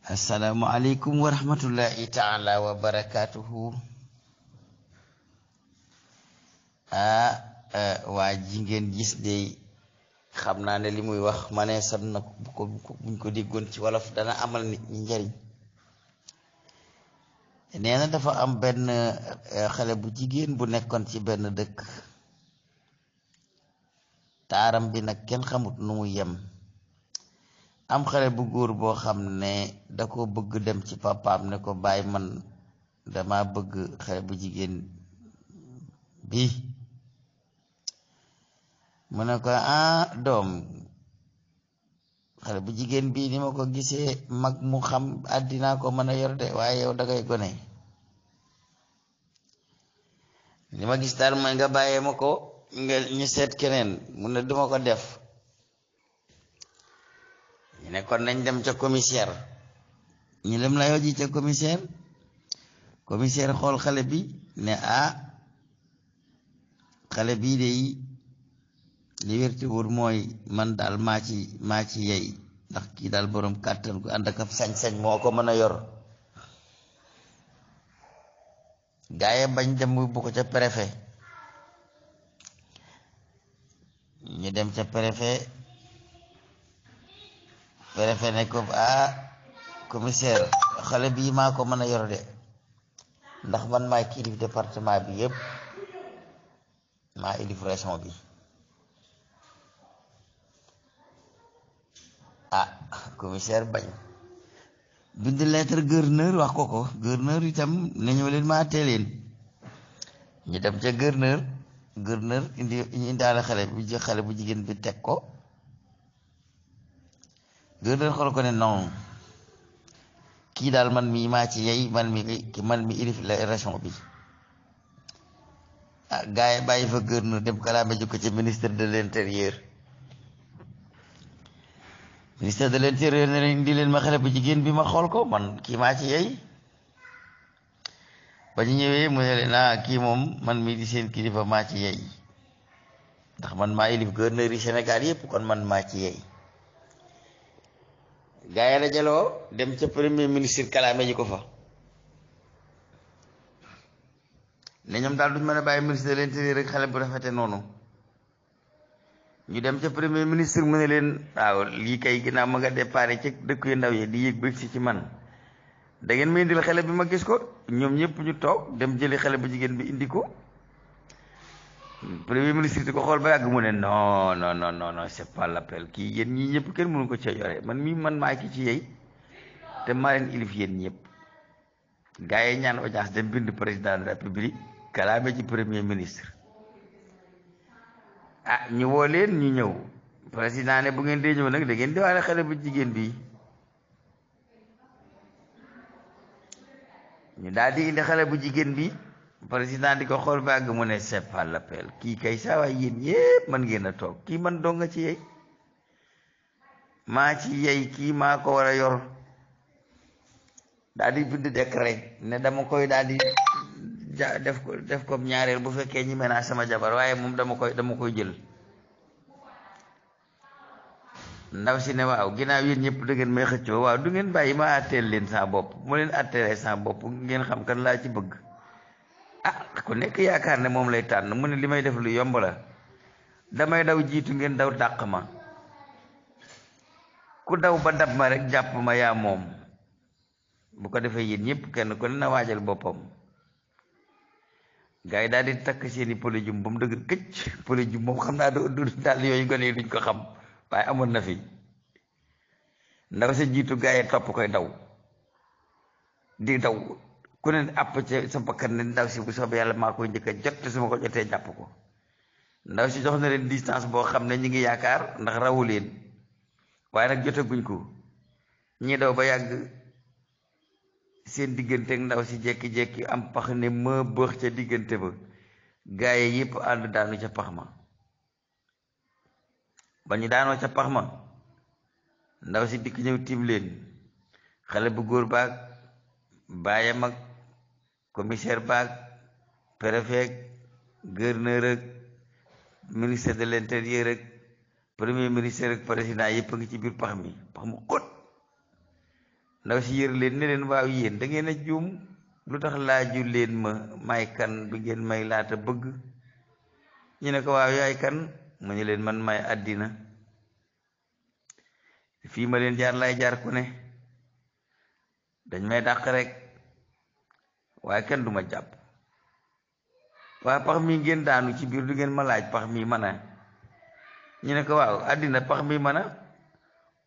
Assalamualaikum warahmatullahi taala wabarakatuhu. Waa ji ngeen gis de xam naa ne li muy wax mane sam na buñ ko déggoon ci wolof dana amal nit ñi njariñ. Nee na dafa am benn xale bu jigéen bu nekkoon ci benn dëkk, taaram bi nag kenn xamut nu mu yem. am xale bu góor boo xam ne da ko bëgg dem ci papaam ne ko bàyyi, man dama bëgg xale bu jigéen bi. mu ne ko doom, xale bu jigéen bi ni ma ko gisee mag mu xam àddina ko mën a yor de, waaye yow dangay gone. li ma gis daal mooy nga bàyyee ma ko, nga ñu seet keneen. mu ne duma ko def. ñu ne kon nañ dem ca commissaire. ñu dem la yoji ca commissaire. commissaire xool xale bi ne xale bii de li wér te wóor mooy man daal maa ci yey, ndax kii daal boroom kàttan gu ànd ak sañ-sañ moo ko mën a yor. gaaye bañ dem bu ko ca préfet. ñu dem ca préfet ne ko commissaire, xale bii maa ko mën a yor de, ndax man maay kilif département bi yépp, maa ilif région bi. commissaire bañ bind lettre gouverneur wax ko gouverneur itam ne ñëw leen ma àttee leen. ñu dem ca gouverneur ñu indaale xale bu jigéen bi teg ko. gouverneur xool ko ne non, kii daal man mii maa ci yey, man mi ilif la région bi. gars yi bàyyi fa gouverneur dem kalaame ji ko ci ministre de l'intérieur. ministre de l'intérieur ne leen indi leen ma xale bu jigéen bi ma xool ko, man kii maa ci yey. ba ñu ñëwee mu ne leen kii moom man mii di seen kilifa maa ci yey, ndax man maa ilif gouverneur yi Sénégal yépp, kon man maa ci yey. gaa yi dajaloo dem ca premier ministre kalaame ji ko fa. ne ñoom daal duñ mën a bàyyi ministre de l'intérieur rek xale bu rafete noonu. ñu dem ca premier ministre mu ne leen waaw lii kay ginnaaw ma nga déparé ca dëkk yu ndaw yi di yéeg bëgg si ci man, da ngeen ma indil xale bi ma gis ko. ñoom ñëpp ñu toog dem jëli xale bu jigéen bi indi ko. premier ministre di ko xool ba yàgg mu ne non non non non c'est pas l'appel, kii yéen ñii ñëpp kenn mënu ko cee yore, man maa ki ci yey te maa leen ilif yéen ñëpp. gars yi ñaan audience dem bind président de la république kalaame ci premier ministre. ñu woo leen ñu ñëw. président ne bu ngeen dee ñëw nag da ngeen di waale xale bu jigéen bi. ñu daal di indi xale bu jigéen bi. président di ko xool ba àgg mu ne c'est pas l'appel, kii kay saa waay yéen ñépp man ngeen a toog, kii man dong nga ci yey, maa ci yey, kii maa ko war a yor. daal di bind décret ne dama koy daal di def ko ñaareel bu fekkee ñi menaa sama jabar, waaye moom dama koy jël. ndaw si ne waaw ginnaaw yéen ñëpp da ngeen may xëccoo, waaw du ngeen bàyyi ma àtteel leen sa bopp, mu leen àtteelee sa bopp ngeen xam kan laa ci bëgg. ku nekk yaakaar ne moom lay tànn. mu ne li may def lu yomb la, damay daw jiitu ngeen daw dàq ma, ku daw ba dab ma rek jàpp ma yaa moom. bu ko defee yéen ñëpp kenn ku ne na waajal boppam. gars yi daal di takk seeni polyjum ba mu dëgg këcc. polyjum moom xam naa du daal yooyu gone yi duñ ko xam, waaye amoon na fi. ndaw sa jiitu gars yi topp koy daw di daw, ku ne àpp ca sa bakkan ne ndaw si bu soobee yàlla maa koy njëkk a jot, te su ma ko jotee jàpp ko. ndaw si jox na leen distance boo xam ne ñi ngi yaakaar ndax rawu leen, waaye nag jotaguñ ko. ñi daw ba yàgg seen diggante ak ndaw si jekki-jekki am pax ne ma bëx ca diggante ba. gaa yi yépp ànd daanu ca pax ma. ba ñu daanoo ca pax ma, ndaw si dikk ñëw tiim leen. xale bu góor baag baayam ak commissaire baag préfet gouverneur ak ministre de l'intérieur ak premier ministre ak président yëpp a ngi ci biir pax mi, pax mu xóot. ndaw si yër leen ne leen waaw yéen da ngeen a juum lu tax laaju leen ma may kan bi ngeen may laata bëgg ñu ne ko waaw yaay kan mu ñu leen man may àddina fii ma leen jaar lay jaar ku ne dañ may dàq rek waaye kenn duma jàpp waaye pax mi ngeen daanu ci biir du ngeen ma laaj pax mi mën a ñu ne ko waaw àddina pax mi mën a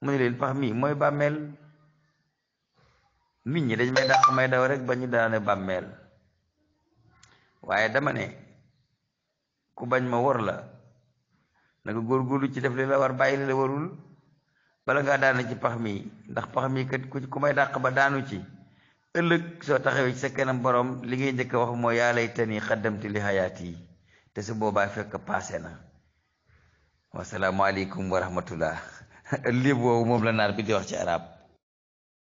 mu ne leen pax mi mooy bàmmeel nit ñi dañ may dàq may daw rek ba ñu daane bàmmeel waaye dama ne ku bañ ma wor la nanga góorgóorlu ci def li la war bàyyi li la warul bala ngaa daana ci pax mi ndax pax mi kat ku may dàq ba daanu ci ëllëg soo taxawee ci sa kanam borom li ngay njëkk a wax mooy yaa laytanii qaddamtu li hayaati te su boobaa fekk paase na wasalaamu aleykum wa rahmatullah léeb woowu moom la naar bi di wax ci arab